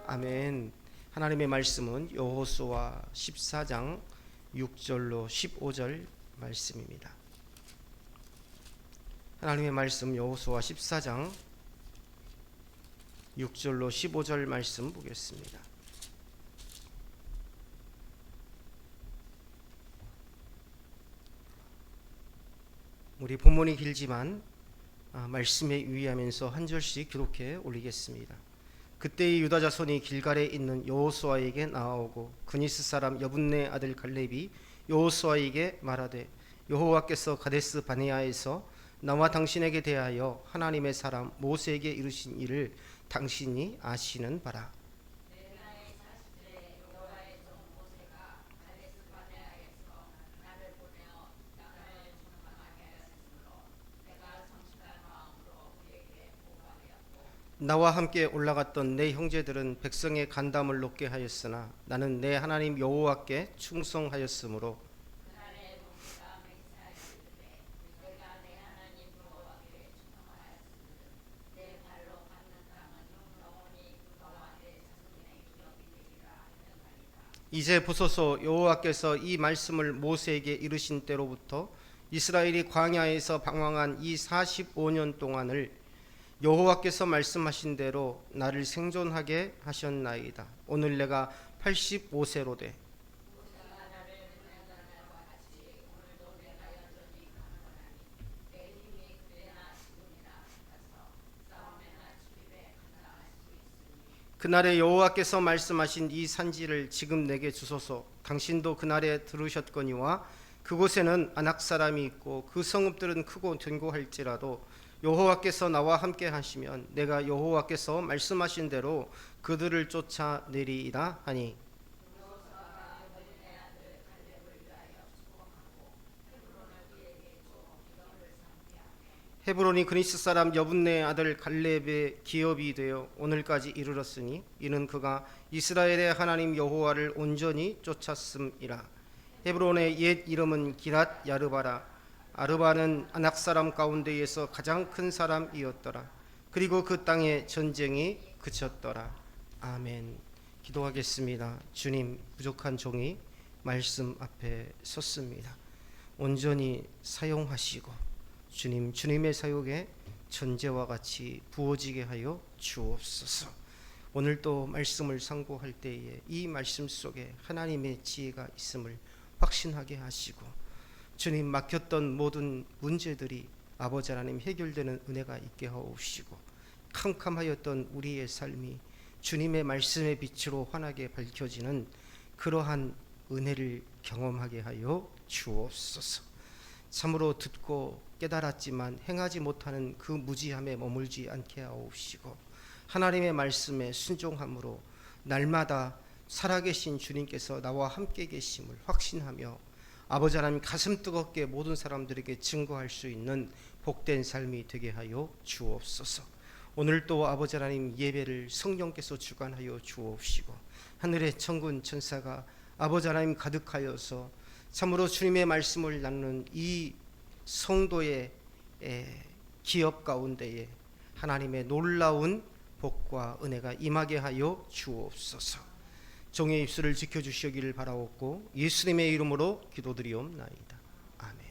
아멘. 하나님의 말씀은 여호수아 14장 6절로 15절 말씀입니다. 하나님의 말씀 여호수아 14장 6절로 15절 말씀 보겠습니다. 우리 본문이 길지만 말씀에 유의하면서 한 절씩 기록해 올리겠습니다. 그때의 유다 자손이 길갈에 있는 여호수아에게 나아오고 그니스 사람 여분네 아들 갈렙이 여호수아에게 말하되 여호와께서 가데스 바네아에서 나와 당신에게 대하여 하나님의 사람 모세에게 이르신 일을 당신이 아시는 바라. 나와 함께 올라갔던 내 형제들은 백성의 간담을 높게 하였으나 나는 내 하나님 여호와께 충성하였으므로 이제 보소서 여호와께서 이 말씀을 모세에게 이르신 때로부터 이스라엘이 광야에서 방황한 이 45년 동안을 여호와께서 말씀하신 대로 나를 생존하게 하셨나이다. 오늘 내가 85세로 돼 그날에 여호와께서 말씀하신 이 산지를 지금 내게 주소서. 당신도 그날에 들으셨거니와 그곳에는 아낙 사람이 있고 그 성읍들은 크고 견고할지라도 여호와께서 나와 함께 하시면 내가 여호와께서 말씀하신 대로 그들을 쫓아내리이다 하니 헤브론이 그니스 사람 여분네 아들 갈렙의 기업이 되어 오늘까지 이르렀으니 이는 그가 이스라엘의 하나님 여호와를 온전히 쫓았음이라. 헤브론의 옛 이름은 기랏 야르바라. 아르바는 아낙 사람 가운데에서 가장 큰 사람이었더라. 그리고 그 땅에 전쟁이 그쳤더라. 아멘. 기도하겠습니다. 주님, 부족한 종이 말씀 앞에 섰습니다. 온전히 사용하시고 주님, 주님의 사역에 전제와 같이 부어지게 하여 주옵소서. 오늘 또 말씀을 상고할 때에 이 말씀 속에 하나님의 지혜가 있음을 확신하게 하시고 주님, 막혔던 모든 문제들이 아버지 하나님 해결되는 은혜가 있게 하옵시고 캄캄하였던 우리의 삶이 주님의 말씀의 빛으로 환하게 밝혀지는 그러한 은혜를 경험하게 하여 주옵소서. 참으로 듣고 깨달았지만 행하지 못하는 그 무지함에 머물지 않게 하옵시고 하나님의 말씀에 순종함으로 날마다 살아계신 주님께서 나와 함께 계심을 확신하며 아버지 하나님 가슴 뜨겁게 모든 사람들에게 증거할 수 있는 복된 삶이 되게 하여 주옵소서. 오늘 또 아버지 하나님 예배를 성령께서 주관하여 주옵시고 하늘의 천군 천사가 아버지 하나님 가득하여서 참으로 주님의 말씀을 나누는 이 성도의 기업 가운데에 하나님의 놀라운 복과 은혜가 임하게 하여 주옵소서. 종의 입술을 지켜주시기를 바라옵고 예수님의 이름으로 기도드리옵나이다. 아멘.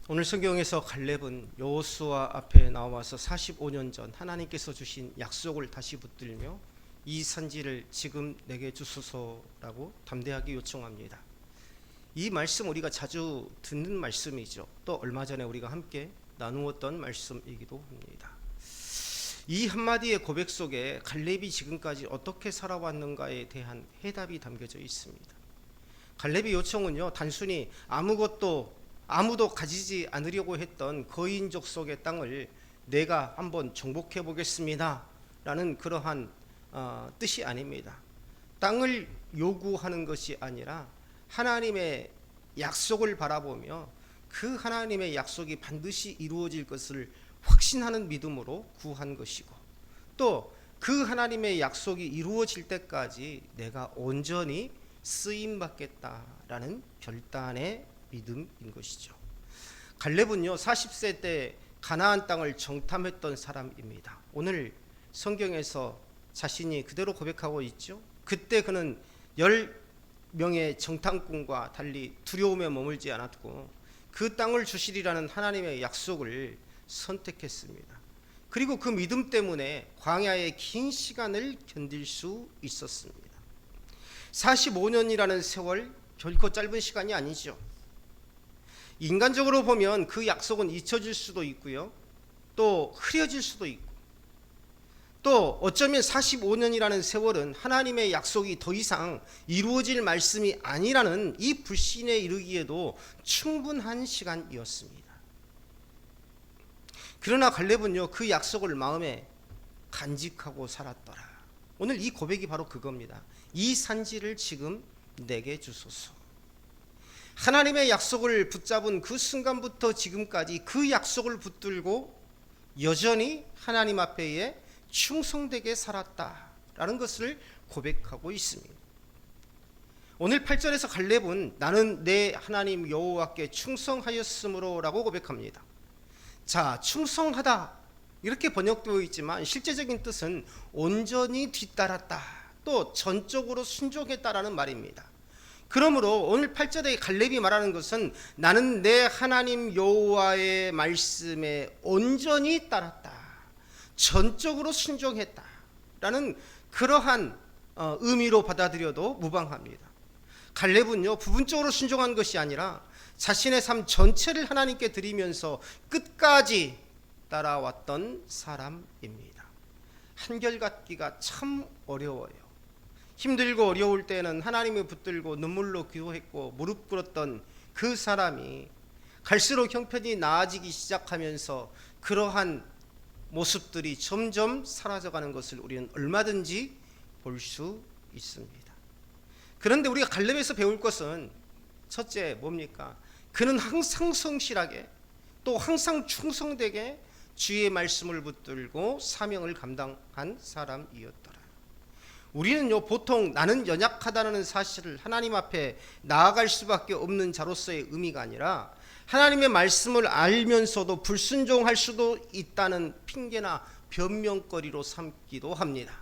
오늘 성경에서 갈렙은 여호수아 앞에 나와서 45년 전 하나님께서 주신 약속을 다시 붙들며 이 산지를 지금 내게 주소서라고 담대하게 요청합니다. 이 말씀 우리가 자주 듣는 말씀이죠. 또 얼마 전에 우리가 함께 나누었던 말씀이기도 합니다. 이 한마디의 고백 속에 갈렙이 지금까지 어떻게 살아왔는가에 대한 해답이 담겨져 있습니다. 갈렙의 요청은요, 단순히 아무도 가지지 않으려고 했던 거인족 속의 땅을 내가 한번 정복해 보겠습니다 라는 그러한 뜻이 아닙니다. 땅을 요구하는 것이 아니라 하나님의 약속을 바라보며 그 하나님의 약속이 반드시 이루어질 것을 확신하는 믿음으로 구한 것이고 또 그 하나님의 약속이 이루어질 때까지 내가 온전히 쓰임 받겠다라는 결단의 믿음인 것이죠. 갈렙은요 40세 때 가나안 땅을 정탐했던 사람입니다. 오늘 성경에서 자신이 그대로 고백하고 있죠. 그때 그는 10명의 정탐꾼과 달리 두려움에 머물지 않았고 그 땅을 주시리라는 하나님의 약속을 선택했습니다. 그리고 그 믿음 때문에 광야의 긴 시간을 견딜 수 있었습니다. 45년이라는 세월 결코 짧은 시간이 아니죠. 인간적으로 보면 그 약속은 잊혀질 수도 있고요, 또 흐려질 수도 있고, 또 어쩌면 45년이라는 세월은 하나님의 약속이 더 이상 이루어질 말씀이 아니라는 이 불신에 이르기에도 충분한 시간이었습니다. 그러나 갈렙은요 그 약속을 마음에 간직하고 살았더라. 오늘 이 고백이 바로 그겁니다. 이 산지를 지금 내게 주소서. 하나님의 약속을 붙잡은 그 순간부터 지금까지 그 약속을 붙들고 여전히 하나님 앞에 충성되게 살았다라는 것을 고백하고 있습니다. 오늘 8절에서 갈렙은 나는 내 하나님 여호와께 충성하였으므로 라고 고백합니다. 자, 충성하다 이렇게 번역되어 있지만 실제적인 뜻은 온전히 뒤따랐다, 또 전적으로 순종했다라는 말입니다. 그러므로 오늘 8절에 갈렙이 말하는 것은 나는 내 하나님 여호와의 말씀에 온전히 따랐다, 전적으로 순종했다 라는 그러한 의미로 받아들여도 무방합니다. 갈렙은요 부분적으로 순종한 것이 아니라 자신의 삶 전체를 하나님께 드리면서 끝까지 따라왔던 사람입니다. 한결같기가 참 어려워요. 힘들고 어려울 때는 하나님을 붙들고 눈물로 기도했고 무릎 꿇었던 그 사람이 갈수록 형편이 나아지기 시작하면서 그러한 모습들이 점점 사라져가는 것을 우리는 얼마든지 볼 수 있습니다. 그런데 우리가 갈렙에서 배울 것은 첫째 뭡니까? 그는 항상 성실하게 또 항상 충성되게 주의 말씀을 붙들고 사명을 감당한 사람이었더라. 우리는요 보통 나는 연약하다는 사실을 하나님 앞에 나아갈 수밖에 없는 자로서의 의미가 아니라 하나님의 말씀을 알면서도 불순종할 수도 있다는 핑계나 변명거리로 삼기도 합니다.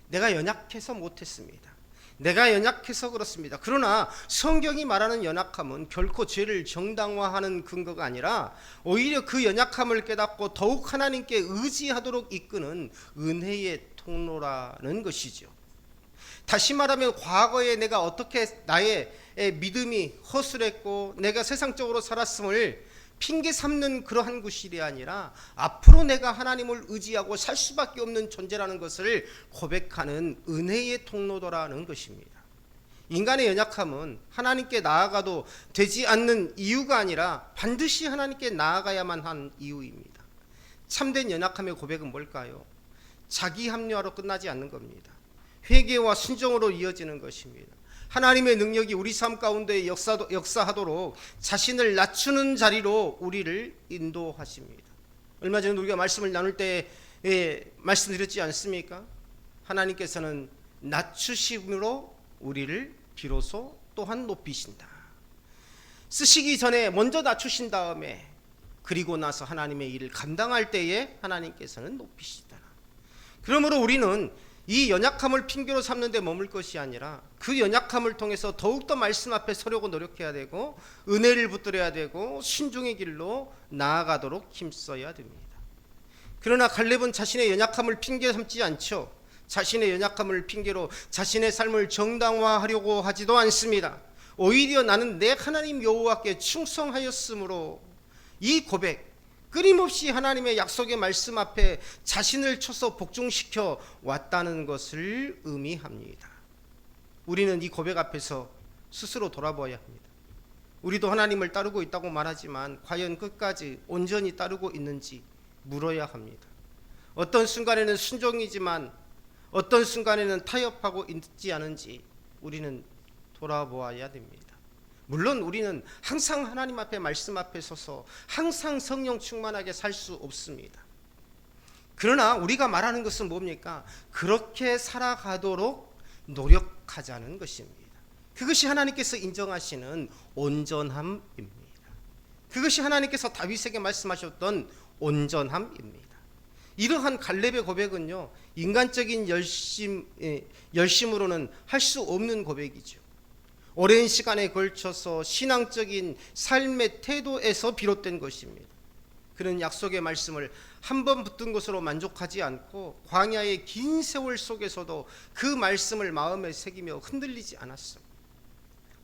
내가 연약해서 못했습니다. 내가 연약해서 그렇습니다. 그러나 성경이 말하는 연약함은 결코 죄를 정당화하는 근거가 아니라 오히려 그 연약함을 깨닫고 더욱 하나님께 의지하도록 이끄는 은혜의 통로라는 것이죠. 다시 말하면 과거에 내가 어떻게 나의 믿음이 허술했고 내가 세상적으로 살았음을 핑계 삼는 그러한 구실이 아니라 앞으로 내가 하나님을 의지하고 살 수밖에 없는 존재라는 것을 고백하는 은혜의 통로더라는 것입니다. 인간의 연약함은 하나님께 나아가도 되지 않는 이유가 아니라 반드시 하나님께 나아가야만 한 이유입니다. 참된 연약함의 고백은 뭘까요? 자기 합리화로 끝나지 않는 겁니다. 회개와 순종으로 이어지는 것입니다. 하나님의 능력이 우리 삶 가운데 역사하도록 자신을 낮추는 자리로 우리를 인도하십니다. 얼마 전에 우리가 말씀을 나눌 때 말씀드렸지 않습니까? 하나님께서는 낮추심으로 우리를 비로소 또한 높이신다. 쓰시기 전에 먼저 낮추신 다음에 그리고 나서 하나님의 일을 감당할 때에 하나님께서는 높이시다. 그러므로 우리는 이 연약함을 핑계로 삼는 데 머물 것이 아니라 그 연약함을 통해서 더욱더 말씀 앞에 서려고 노력해야 되고 은혜를 붙들어야 되고 순종의 길로 나아가도록 힘써야 됩니다. 그러나 갈렙은 자신의 연약함을 핑계 삼지 않죠. 자신의 연약함을 핑계로 자신의 삶을 정당화하려고 하지도 않습니다. 오히려 나는 내 하나님 여호와께 충성하였으므로 이 고백, 끊임없이 하나님의 약속의 말씀 앞에 자신을 쳐서 복종시켜 왔다는 것을 의미합니다. 우리는 이 고백 앞에서 스스로 돌아보아야 합니다. 우리도 하나님을 따르고 있다고 말하지만 과연 끝까지 온전히 따르고 있는지 물어야 합니다. 어떤 순간에는 순종이지만 어떤 순간에는 타협하고 있지 않은지 우리는 돌아보아야 됩니다. 물론 우리는 항상 하나님 앞에 말씀 앞에 서서 항상 성령 충만하게 살 수 없습니다. 그러나 우리가 말하는 것은 뭡니까? 그렇게 살아가도록 노력하자는 것입니다. 그것이 하나님께서 인정하시는 온전함입니다. 그것이 하나님께서 다윗에게 말씀하셨던 온전함입니다. 이러한 갈렙의 고백은요, 인간적인 열심으로는 할 수 없는 고백이죠. 오랜 시간에 걸쳐서 신앙적인 삶의 태도에서 비롯된 것입니다. 그는 약속의 말씀을 한 번 붙든 것으로 만족하지 않고 광야의 긴 세월 속에서도 그 말씀을 마음에 새기며 흔들리지 않았습니다.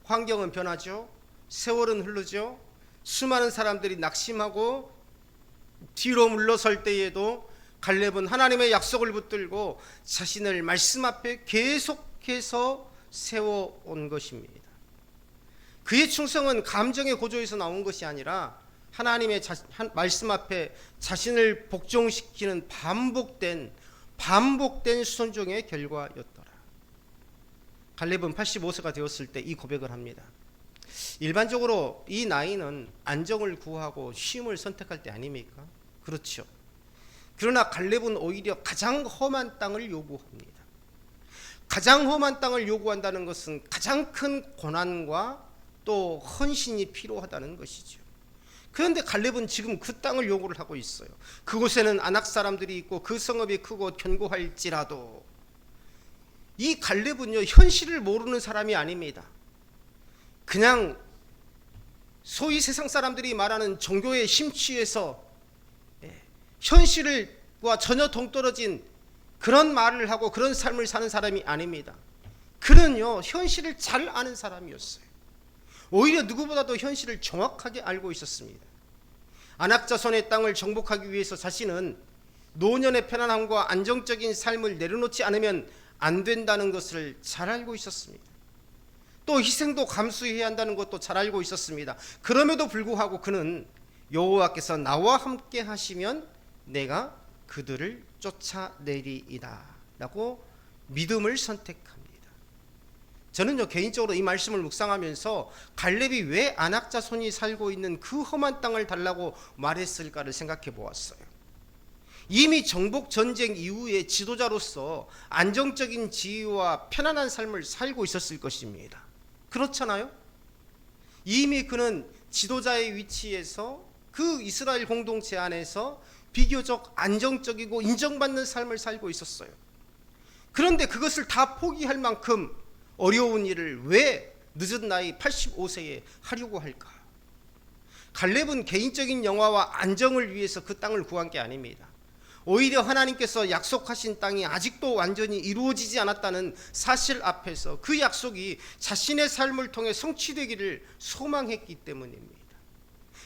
환경은 변하죠. 세월은 흐르죠. 수많은 사람들이 낙심하고 뒤로 물러설 때에도 갈렙은 하나님의 약속을 붙들고 자신을 말씀 앞에 계속해서 세워온 것입니다. 그의 충성은 감정의 고조에서 나온 것이 아니라 하나님의 말씀 앞에 자신을 복종시키는 반복된 순종의 결과였더라. 갈렙은 85세가 되었을 때 이 고백을 합니다. 일반적으로 이 나이는 안정을 구하고 쉼을 선택할 때 아닙니까? 그렇죠. 그러나 갈렙은 오히려 가장 험한 땅을 요구합니다. 가장 험한 땅을 요구한다는 것은 가장 큰 고난과 또 헌신이 필요하다는 것이죠. 그런데 갈렙은 지금 그 땅을 요구를 하고 있어요. 그곳에는 아낙 사람들이 있고 그 성읍이 크고 견고할지라도. 이 갈렙은요, 현실을 모르는 사람이 아닙니다. 그냥 소위 세상 사람들이 말하는 종교의 심취에서 현실과 전혀 동떨어진 그런 말을 하고 그런 삶을 사는 사람이 아닙니다. 그는요, 현실을 잘 아는 사람이었어요. 오히려 누구보다도 현실을 정확하게 알고 있었습니다. 아낙 자손의 땅을 정복하기 위해서 자신은 노년의 편안함과 안정적인 삶을 내려놓지 않으면 안 된다는 것을 잘 알고 있었습니다. 또 희생도 감수해야 한다는 것도 잘 알고 있었습니다. 그럼에도 불구하고 그는 여호와께서 나와 함께 하시면 내가 그들을 쫓아내리이다 라고 믿음을 선택합니다. 저는요, 개인적으로 이 말씀을 묵상하면서 갈렙이 왜 아낙 자손이 살고 있는 그 험한 땅을 달라고 말했을까를 생각해 보았어요. 이미 정복 전쟁 이후에 지도자로서 안정적인 지위와 편안한 삶을 살고 있었을 것입니다. 그렇잖아요? 이미 그는 지도자의 위치에서 그 이스라엘 공동체 안에서 비교적 안정적이고 인정받는 삶을 살고 있었어요. 그런데 그것을 다 포기할 만큼 어려운 일을 왜 늦은 나이 85세에 하려고 할까? 갈렙은 개인적인 영화와 안정을 위해서 그 땅을 구한 게 아닙니다. 오히려 하나님께서 약속하신 땅이 아직도 완전히 이루어지지 않았다는 사실 앞에서 그 약속이 자신의 삶을 통해 성취되기를 소망했기 때문입니다.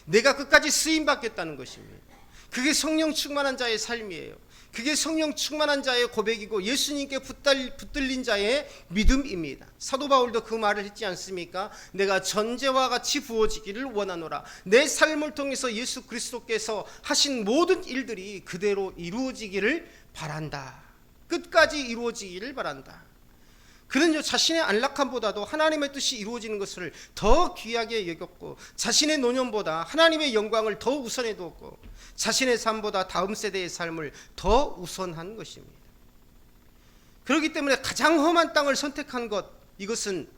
내가 끝까지 쓰임받겠다는 것입니다. 그게 성령 충만한 자의 삶이에요. 그게 성령 충만한 자의 고백이고 예수님께 붙들린 자의 믿음입니다. 사도 바울도 그 말을 했지 않습니까? 내가 전제와 같이 부어지기를 원하노라. 내 삶을 통해서 예수 그리스도께서 하신 모든 일들이 그대로 이루어지기를 바란다. 끝까지 이루어지기를 바란다. 그는요, 자신의 안락함보다도 하나님의 뜻이 이루어지는 것을 더 귀하게 여겼고 자신의 노년보다 하나님의 영광을 더 우선해 두었고 자신의 삶보다 다음 세대의 삶을 더 우선한 것입니다. 그렇기 때문에 가장 험한 땅을 선택한 것, 이것은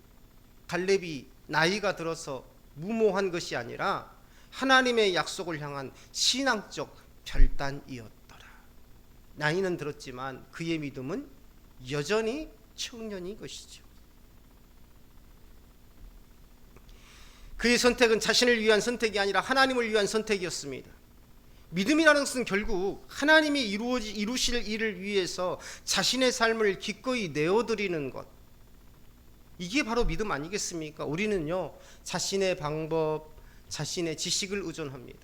갈렙이 나이가 들어서 무모한 것이 아니라 하나님의 약속을 향한 신앙적 결단이었더라. 나이는 들었지만 그의 믿음은 여전히 청년인 것이죠. 그의 선택은 자신을 위한 선택이 아니라 하나님을 위한 선택이었습니다. 믿음이라는 것은 결국 하나님이 이루실 일을 위해서 자신의 삶을 기꺼이 내어드리는 것, 이게 바로 믿음 아니겠습니까? 우리는요, 자신의 방법, 자신의 지식을 의존합니다.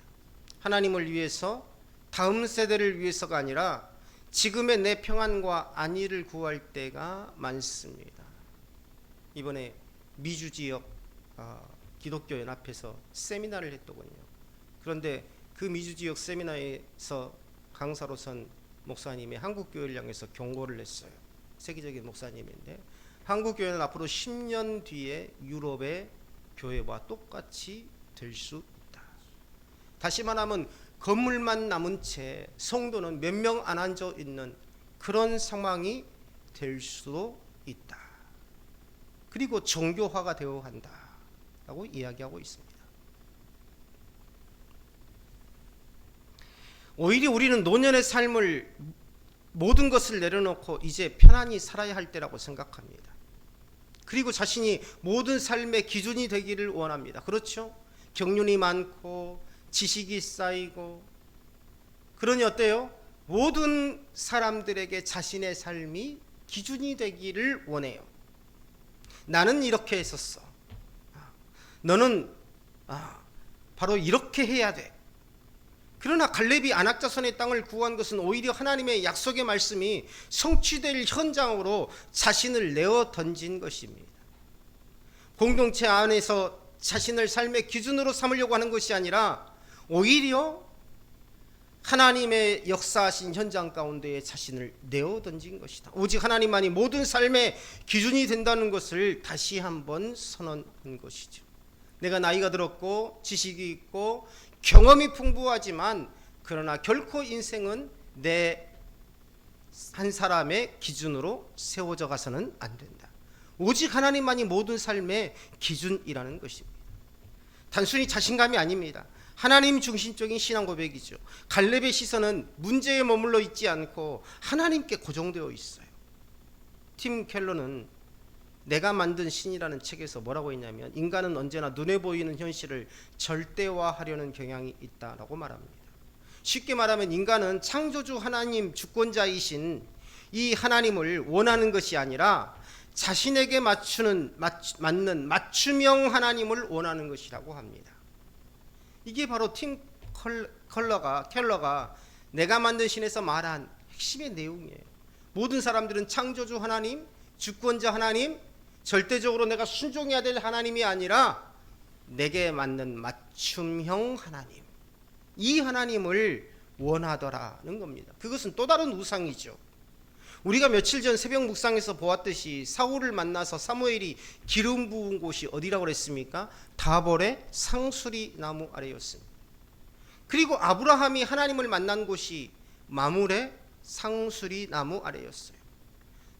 하나님을 위해서, 다음 세대를 위해서가 아니라 지금의 내 평안과 안위를 구할 때가 많습니다. 이번에 미주 지역 기독교 연합에서 세미나를 했더군요. 그런데 그 미주 지역 세미나에서 강사로 선 목사님이 한국교회를 향해서 경고를 했어요. 세계적인 목사님인데 한국교회는 앞으로 10년 뒤에 유럽의 교회와 똑같이 될 수 있다. 다시 말하면 건물만 남은 채 성도는 몇 명 안 앉아 있는 그런 상황이 될 수도 있다. 그리고 종교화가 되어 간다라고 이야기하고 있습니다. 오히려 우리는 노년의 삶을 모든 것을 내려놓고 이제 편안히 살아야 할 때라고 생각합니다. 그리고 자신이 모든 삶의 기준이 되기를 원합니다. 그렇죠? 경륜이 많고 지식이 쌓이고, 그러니 어때요? 모든 사람들에게 자신의 삶이 기준이 되기를 원해요. 나는 이렇게 했었어. 너는 바로 이렇게 해야 돼. 그러나 갈렙이 안악자손의 땅을 구한 것은 오히려 하나님의 약속의 말씀이 성취될 현장으로 자신을 내어 던진 것입니다. 공동체 안에서 자신을 삶의 기준으로 삼으려고 하는 것이 아니라 오히려 하나님의 역사하신 현장 가운데에 자신을 내어 던진 것이다. 오직 하나님만이 모든 삶의 기준이 된다는 것을 다시 한번 선언한 것이죠. 내가 나이가 들었고 지식이 있고 경험이 풍부하지만 그러나 결코 인생은 내 한 사람의 기준으로 세워져 가서는 안 된다. 오직 하나님만이 모든 삶의 기준이라는 것입니다. 단순히 자신감이 아닙니다. 하나님 중심적인 신앙 고백이죠. 갈렙의 시선은 문제에 머물러 있지 않고 하나님께 고정되어 있어요. 팀 켈러는 내가 만든 신이라는 책에서 뭐라고 했냐면, 인간은 언제나 눈에 보이는 현실을 절대화하려는 경향이 있다라고 말합니다. 쉽게 말하면 인간은 창조주 하나님, 주권자이신 이 하나님을 원하는 것이 아니라 자신에게 맞는 맞춤형 하나님을 원하는 것이라고 합니다. 이게 바로 팀 켈러가 내가 만든 신에서 말한 핵심의 내용이에요. 모든 사람들은 창조주 하나님, 주권자 하나님, 절대적으로 내가 순종해야 될 하나님이 아니라 내게 맞는 맞춤형 하나님, 이 하나님을 원하더라는 겁니다. 그것은 또 다른 우상이죠. 우리가 며칠 전 새벽 묵상에서 보았듯이 사울을 만나서 사무엘이 기름 부은 곳이 어디라고 그랬습니까? 다볼의 상수리 나무 아래였습니다. 그리고 아브라함이 하나님을 만난 곳이 마물의 상수리 나무 아래였어요.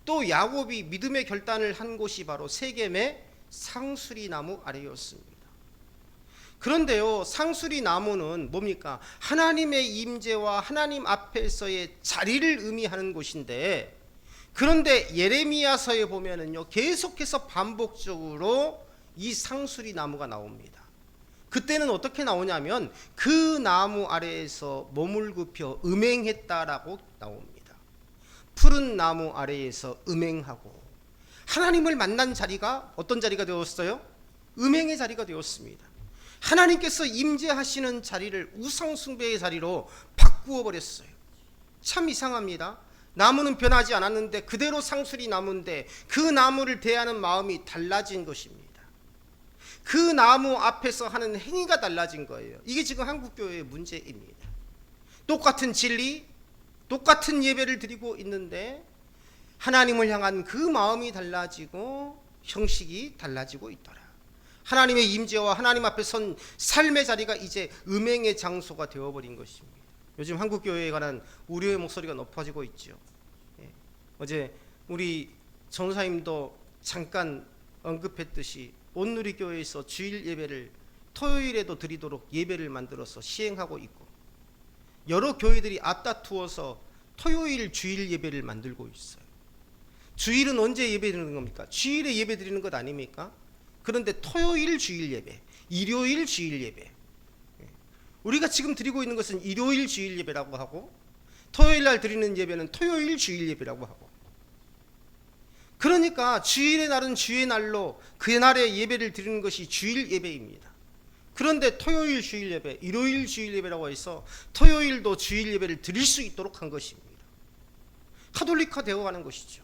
또 야곱이 믿음의 결단을 한 곳이 바로 세겜의 상수리 나무 아래였습니다. 그런데요, 상수리 나무는 뭡니까? 하나님의 임재와 하나님 앞에서의 자리를 의미하는 곳인데, 그런데 예레미야서에 보면은요, 계속해서 반복적으로 이 상수리 나무가 나옵니다. 그때는 어떻게 나오냐면 그 나무 아래에서 몸을 굽혀 음행했다라고 나옵니다. 푸른 나무 아래에서 음행하고, 하나님을 만난 자리가 어떤 자리가 되었어요? 음행의 자리가 되었습니다. 하나님께서 임재하시는 자리를 우상 숭배의 자리로 바꾸어 버렸어요. 참 이상합니다. 나무는 변하지 않았는데 그대로 상수리 나무인데 그 나무를 대하는 마음이 달라진 것입니다. 그 나무 앞에서 하는 행위가 달라진 거예요. 이게 지금 한국교회의 문제입니다. 똑같은 진리, 똑같은 예배를 드리고 있는데 하나님을 향한 그 마음이 달라지고 형식이 달라지고 있더라. 하나님의 임재와 하나님 앞에 선 삶의 자리가 이제 음행의 장소가 되어버린 것입니다. 요즘 한국교회에 관한 우려의 목소리가 높아지고 있죠. 어제 우리 전사님도 잠깐 언급했듯이 온누리교회에서 주일 예배를 토요일에도 드리도록 예배를 만들어서 시행하고 있고, 여러 교회들이 앞다투어서 토요일 주일 예배를 만들고 있어요. 주일은 언제 예배 드리는 겁니까? 주일에 예배 드리는 것 아닙니까? 그런데 토요일 주일 예배, 일요일 주일 예배, 우리가 지금 드리고 있는 것은 일요일 주일 예배라고 하고, 토요일 날 드리는 예배는 토요일 주일 예배라고 하고, 그러니까 주일의 날은 주의 날로 그날의 예배를 드리는 것이 주일 예배입니다. 그런데 토요일 주일 예배, 일요일 주일 예배라고 해서 토요일도 주일 예배를 드릴 수 있도록 한 것입니다. 카톨릭화 되어가는 것이죠.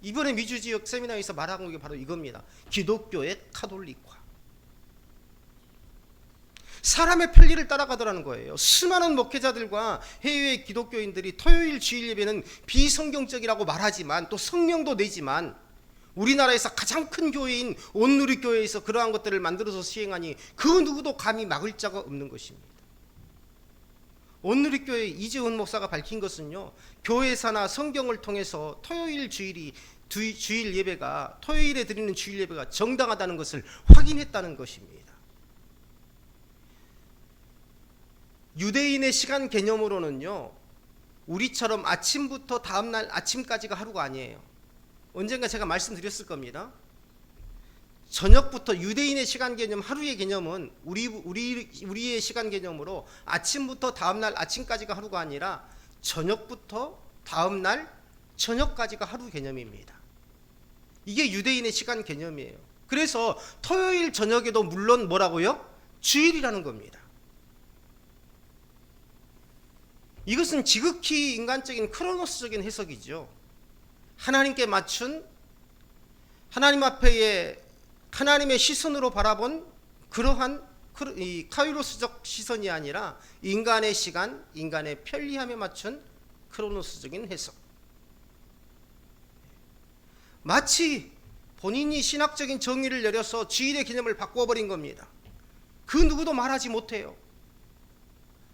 이번에 미주지역 세미나에서 말한 게 바로 이겁니다. 기독교의 카톨릭화. 사람의 편리를 따라가더라는 거예요. 수많은 목회자들과 해외의 기독교인들이 토요일 주일 예배는 비성경적이라고 말하지만, 또 성명도 내지만, 우리나라에서 가장 큰 교회인 온누리교회에서 그러한 것들을 만들어서 시행하니 그 누구도 감히 막을 자가 없는 것입니다. 온누리교회 이재훈 목사가 밝힌 것은요, 교회사나 성경을 통해서 토요일 주일 예배가, 토요일에 드리는 주일 예배가 정당하다는 것을 확인했다는 것입니다. 유대인의 시간 개념으로는요, 우리처럼 아침부터 다음날 아침까지가 하루가 아니에요. 언젠가 제가 말씀드렸을 겁니다. 저녁부터, 유대인의 시간 개념, 하루의 개념은 우리의 시간 개념으로 아침부터 다음날 아침까지가 하루가 아니라 저녁부터 다음날 저녁까지가 하루 개념입니다. 이게 유대인의 시간 개념이에요. 그래서 토요일 저녁에도 물론 뭐라고요? 주일이라는 겁니다. 이것은 지극히 인간적인 크로노스적인 해석이죠. 하나님께 맞춘, 하나님 앞에 하나님의 시선으로 바라본 그러한 이 카이로스적 시선이 아니라 인간의 시간, 인간의 편리함에 맞춘 크로노스적인 해석. 마치 본인이 신학적인 정의를 내려서 주일의 개념을 바꿔버린 겁니다. 그 누구도 말하지 못해요.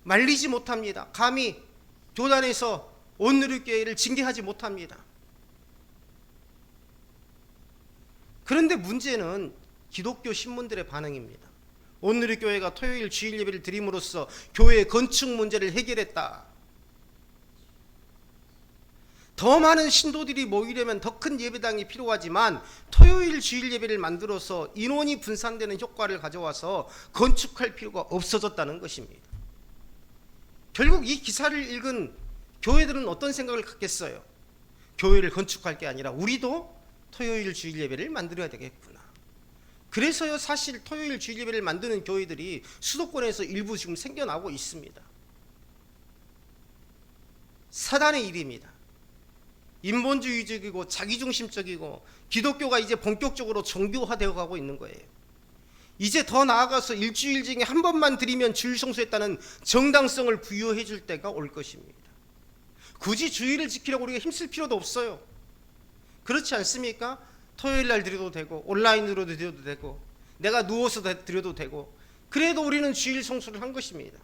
말리지 못합니다. 감히 교단에서 온누리교회를 징계하지 못합니다. 그런데 문제는 기독교 신문들의 반응입니다. 온누리교회가 토요일 주일 예배를 드림으로써 교회의 건축 문제를 해결했다. 더 많은 신도들이 모이려면 더 큰 예배당이 필요하지만 토요일 주일 예배를 만들어서 인원이 분산되는 효과를 가져와서 건축할 필요가 없어졌다는 것입니다. 결국 이 기사를 읽은 교회들은 어떤 생각을 갖겠어요? 교회를 건축할 게 아니라 우리도 토요일 주일 예배를 만들어야 되겠구나. 그래서요, 사실 토요일 주일 예배를 만드는 교회들이 수도권에서 일부 지금 생겨나고 있습니다. 사단의 일입니다. 인본주의적이고 자기중심적이고 기독교가 이제 본격적으로 종교화되어 가고 있는 거예요. 이제 더 나아가서 일주일 중에 한 번만 드리면 주일 성수했다는 정당성을 부여해 줄 때가 올 것입니다. 굳이 주일을 지키려고 우리가 힘쓸 필요도 없어요. 그렇지 않습니까? 토요일 날 드려도 되고 온라인으로 드려도 되고 내가 누워서 드려도 되고, 그래도 우리는 주일 성수를 한 것입니다.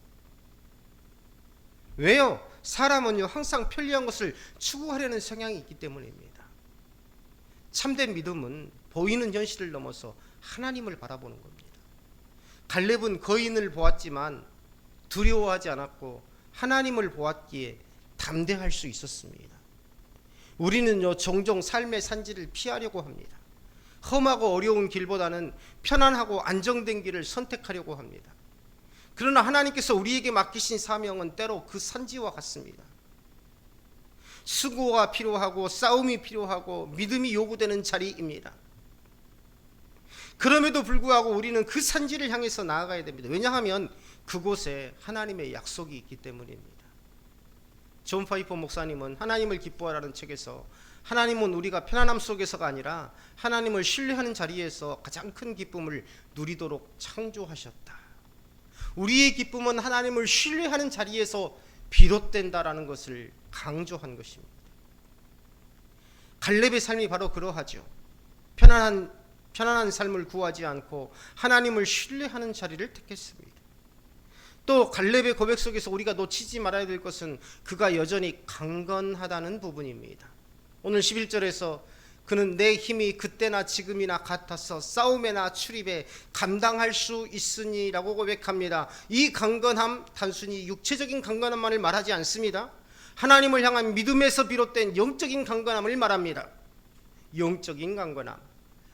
왜요? 사람은요, 항상 편리한 것을 추구하려는 성향이 있기 때문입니다. 참된 믿음은 보이는 현실을 넘어서 하나님을 바라보는 겁니다. 갈렙은 거인을 보았지만 두려워하지 않았고 하나님을 보았기에 담대할 수 있었습니다. 우리는요, 종종 삶의 산지를 피하려고 합니다. 험하고 어려운 길보다는 편안하고 안정된 길을 선택하려고 합니다. 그러나 하나님께서 우리에게 맡기신 사명은 때로 그 산지와 같습니다. 수고가 필요하고 싸움이 필요하고 믿음이 요구되는 자리입니다. 그럼에도 불구하고 우리는 그 산지를 향해서 나아가야 됩니다. 왜냐하면 그곳에 하나님의 약속이 있기 때문입니다. 존 파이퍼 목사님은 하나님을 기뻐하라는 책에서 하나님은 우리가 편안함 속에서가 아니라 하나님을 신뢰하는 자리에서 가장 큰 기쁨을 누리도록 창조하셨다. 우리의 기쁨은 하나님을 신뢰하는 자리에서 비롯된다라는 것을 강조한 것입니다. 갈렙의 삶이 바로 그러하죠. 편안한 삶을 구하지 않고 하나님을 신뢰하는 자리를 택했습니다. 또 갈렙의 고백 속에서 우리가 놓치지 말아야 될 것은 그가 여전히 강건하다는 부분입니다. 오늘 11절에서 그는 내 힘이 그때나 지금이나 같아서 싸움에나 출입에 감당할 수 있으니라고 고백합니다. 이 강건함, 단순히 육체적인 강건함만을 말하지 않습니다. 하나님을 향한 믿음에서 비롯된 영적인 강건함을 말합니다. 영적인 강건함,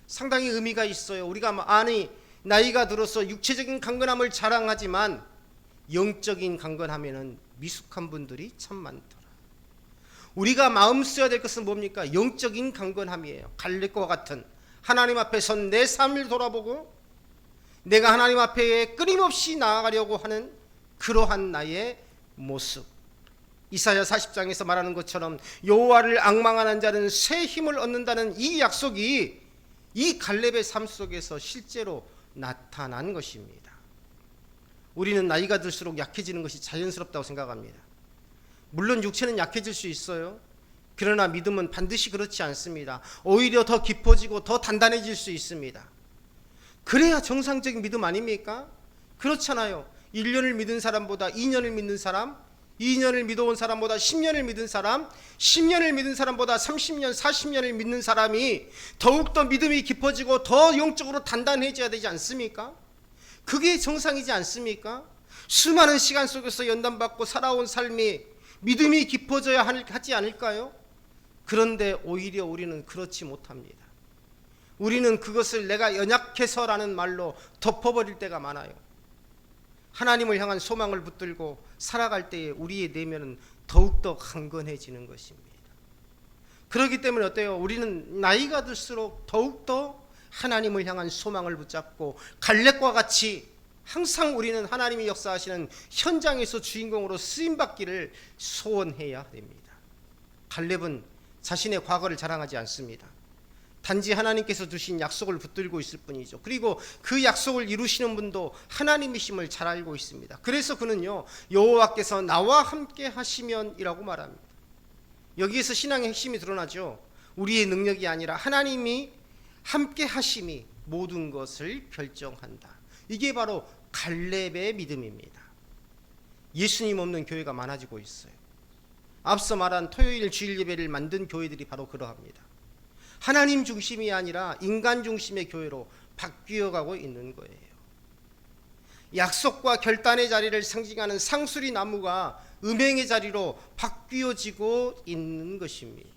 상당히 의미가 있어요. 우리가 나이가 들어서 육체적인 강건함을 자랑하지만 영적인 강건함에는 미숙한 분들이 참 많더라. 우리가 마음 써야 될 것은 뭡니까? 영적인 강건함이에요. 갈렙과 같은 하나님 앞에 선 내 삶을 돌아보고 내가 하나님 앞에 끊임없이 나아가려고 하는 그러한 나의 모습. 이사야 40장에서 말하는 것처럼 여호와를 앙망하는 자는 새 힘을 얻는다는 이 약속이 이 갈렙의 삶 속에서 실제로 나타난 것입니다. 우리는 나이가 들수록 약해지는 것이 자연스럽다고 생각합니다. 물론 육체는 약해질 수 있어요. 그러나 믿음은 반드시 그렇지 않습니다. 오히려 더 깊어지고 더 단단해질 수 있습니다. 그래야 정상적인 믿음 아닙니까? 그렇잖아요. 1년을 믿는 사람보다 2년을 믿는 사람, 2년을 믿어온 사람보다 10년을 믿은 사람, 10년을 믿은 사람보다 30년, 40년을 믿는 사람이 더욱더 믿음이 깊어지고 더 영적으로 단단해져야 되지 않습니까? 그게 정상이지 않습니까? 수많은 시간 속에서 연단받고 살아온 삶이 믿음이 깊어져야 하지 않을까요? 그런데 오히려 우리는 그렇지 못합니다. 우리는 그것을 내가 연약해서라는 말로 덮어버릴 때가 많아요. 하나님을 향한 소망을 붙들고 살아갈 때에 우리의 내면은 더욱더 강건해지는 것입니다. 그렇기 때문에 어때요? 우리는 나이가 들수록 더욱더 하나님을 향한 소망을 붙잡고 갈렙과 같이 항상 우리는 하나님이 역사하시는 현장에서 주인공으로 쓰임받기를 소원해야 됩니다. 갈렙은 자신의 과거를 자랑하지 않습니다. 단지 하나님께서 주신 약속을 붙들고 있을 뿐이죠. 그리고 그 약속을 이루시는 분도 하나님이심을 잘 알고 있습니다. 그래서 그는요, 여호와께서 나와 함께 하시면이라고 말합니다. 여기에서 신앙의 핵심이 드러나죠. 우리의 능력이 아니라 하나님이 함께 하심이 모든 것을 결정한다. 이게 바로 갈렙의 믿음입니다. 예수님 없는 교회가 많아지고 있어요. 앞서 말한 토요일 주일 예배를 만든 교회들이 바로 그러합니다. 하나님 중심이 아니라 인간 중심의 교회로 바뀌어가고 있는 거예요. 약속과 결단의 자리를 상징하는 상수리 나무가 음행의 자리로 바뀌어지고 있는 것입니다.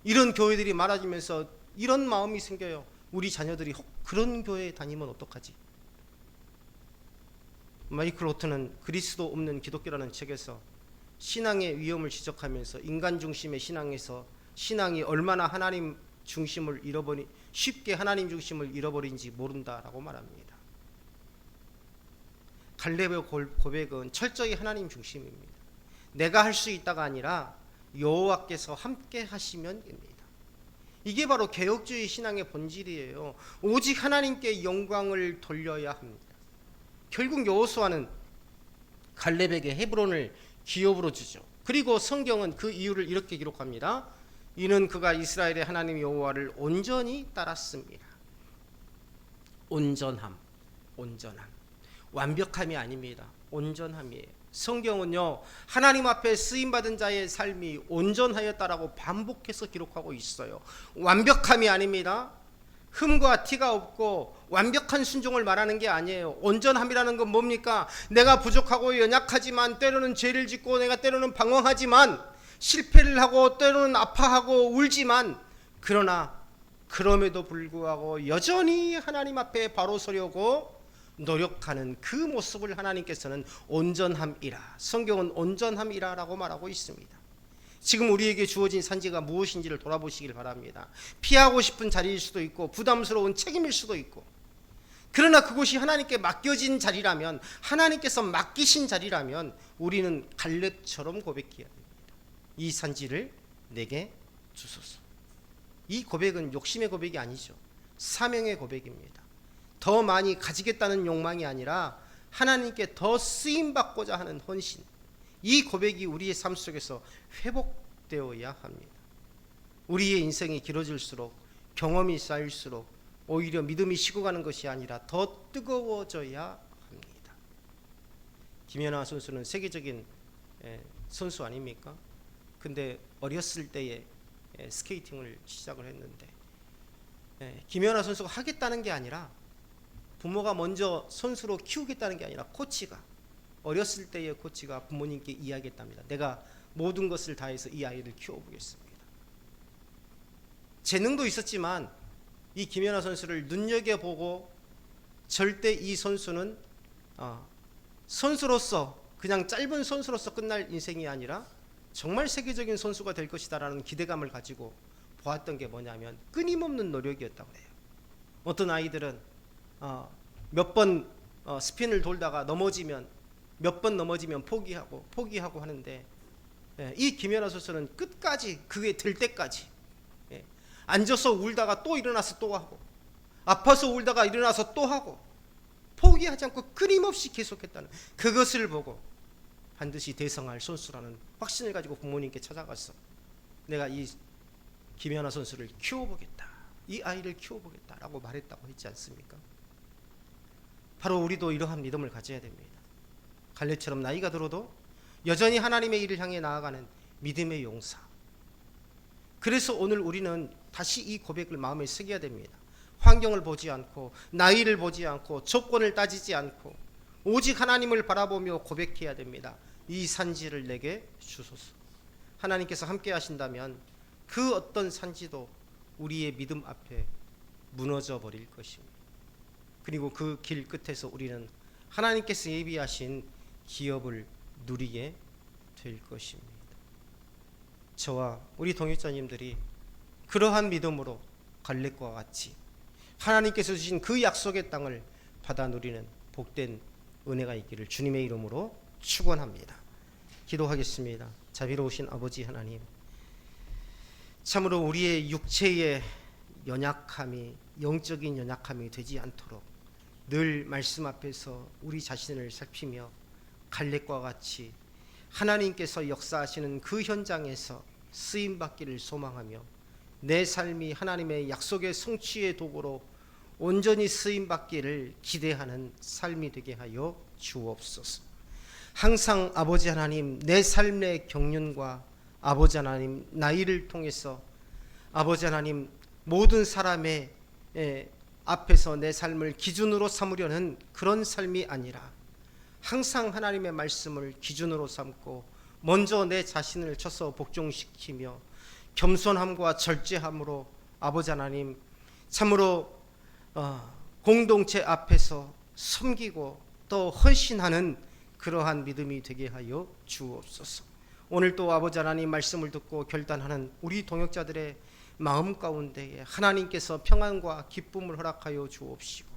이런 교회들이 많아지면서 이런 마음이 생겨요. 우리 자녀들이 혹 그런 교회에 다니면 어떡하지? 마이클 호트는 그리스도 없는 기독교라는 책에서 신앙의 위험을 지적하면서 인간 중심의 신앙에서 신앙이 얼마나 하나님 중심을 쉽게 하나님 중심을 잃어버린지 모른다라고 말합니다. 갈렙의 고백은 철저히 하나님 중심입니다. 내가 할 수 있다가 아니라 여호와께서 함께 하시면입니다. 이게 바로 개혁주의 신앙의 본질이에요. 오직 하나님께 영광을 돌려야 합니다. 결국 여호수아는 갈렙에게 헤브론을 기업으로 주죠. 그리고 성경은 그 이유를 이렇게 기록합니다. 이는 그가 이스라엘의 하나님 여호와를 온전히 따랐습니다. 온전함. 완벽함이 아닙니다. 온전함이에요. 성경은요, 하나님 앞에 쓰임받은 자의 삶이 온전하였다라고 반복해서 기록하고 있어요. 완벽함이 아닙니다. 흠과 티가 없고 완벽한 순종을 말하는 게 아니에요. 온전함이라는 건 뭡니까? 내가 부족하고 연약하지만 때로는 죄를 짓고 내가 때로는 방황하지만 실패를 하고 때로는 아파하고 울지만 그러나 그럼에도 불구하고 여전히 하나님 앞에 바로 서려고 노력하는 그 모습을 하나님께서는 온전함이라, 성경은 온전함이라라고 말하고 있습니다. 지금 우리에게 주어진 산지가 무엇인지를 돌아보시길 바랍니다. 피하고 싶은 자리일 수도 있고 부담스러운 책임일 수도 있고, 그러나 그곳이 하나님께 맡겨진 자리라면, 하나님께서 맡기신 자리라면 우리는 갈렙처럼 고백해야 됩니다. 이 산지를 내게 주소서. 이 고백은 욕심의 고백이 아니죠. 사명의 고백입니다. 더 많이 가지겠다는 욕망이 아니라 하나님께 더 쓰임받고자 하는 헌신, 이 고백이 우리의 삶 속에서 회복되어야 합니다. 우리의 인생이 길어질수록, 경험이 쌓일수록 오히려 믿음이 식어가는 것이 아니라 더 뜨거워져야 합니다. 김연아 선수는 세계적인 선수 아닙니까? 근데 어렸을 때에 스케이팅을 시작을 했는데, 김연아 선수가 하겠다는 게 아니라, 부모가 먼저 선수로 키우겠다는 게 아니라 코치가, 어렸을 때의 코치가 부모님께 이야기했답니다. 내가 모든 것을 다해서 이 아이를 키워보겠습니다. 재능도 있었지만 이 김연아 선수를 눈여겨보고 절대 이 선수는 선수로서, 그냥 짧은 선수로서 끝날 인생이 아니라 정말 세계적인 선수가 될 것이다라는 기대감을 가지고 보았던 게 뭐냐면 끊임없는 노력이었다고 해요. 어떤 아이들은 몇 번 스핀을 돌다가 몇 번 넘어지면 포기하고 하는데, 이 김연아 선수는 끝까지, 그게 될 때까지 앉아서 울다가 또 일어나서 또 하고, 아파서 울다가 일어나서 또 하고, 포기하지 않고 끊임없이 계속했다는 그것을 보고 반드시 대성할 선수라는 확신을 가지고 부모님께 찾아가서 내가 이 김연아 선수를 키워보겠다, 이 아이를 키워보겠다라고 말했다고 했지 않습니까? 바로 우리도 이러한 믿음을 가져야 됩니다. 갈렙처럼 나이가 들어도 여전히 하나님의 일을 향해 나아가는 믿음의 용사. 그래서 오늘 우리는 다시 이 고백을 마음에 새겨야 됩니다. 환경을 보지 않고 나이를 보지 않고 조건을 따지지 않고 오직 하나님을 바라보며 고백해야 됩니다. 이 산지를 내게 주소서. 하나님께서 함께 하신다면 그 어떤 산지도 우리의 믿음 앞에 무너져 버릴 것입니다. 그리고 그 길 끝에서 우리는 하나님께서 예비하신 기업을 누리게 될 것입니다. 저와 우리 동역자님들이 그러한 믿음으로 갈렙과 같이 하나님께서 주신 그 약속의 땅을 받아 누리는 복된 은혜가 있기를 주님의 이름으로 축원합니다. 기도하겠습니다. 자비로우신 아버지 하나님, 참으로 우리의 육체의 연약함이 영적인 연약함이 되지 않도록 늘 말씀 앞에서 우리 자신을 살피며 갈렙과 같이 하나님께서 역사하시는 그 현장에서 쓰임받기를 소망하며 내 삶이 하나님의 약속의 성취의 도구로 온전히 쓰임받기를 기대하는 삶이 되게 하여 주옵소서. 항상 아버지 하나님, 내 삶의 경륜과 아버지 하나님 나이를 통해서 아버지 하나님 모든 사람의 앞에서 내 삶을 기준으로 삼으려는 그런 삶이 아니라 항상 하나님의 말씀을 기준으로 삼고 먼저 내 자신을 쳐서 복종시키며 겸손함과 절제함으로 아버지 하나님 참으로 공동체 앞에서 섬기고 또 헌신하는 그러한 믿음이 되게 하여 주옵소서. 오늘 또 아버지 하나님 말씀을 듣고 결단하는 우리 동역자들의 마음 가운데에 하나님께서 평안과 기쁨을 허락하여 주옵시고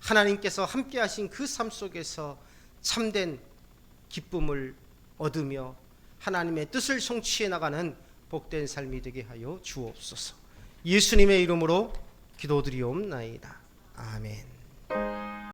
하나님께서 함께 하신 그 삶 속에서 참된 기쁨을 얻으며 하나님의 뜻을 성취해 나가는 복된 삶이 되게 하여 주옵소서. 예수님의 이름으로 기도드리옵나이다. 아멘.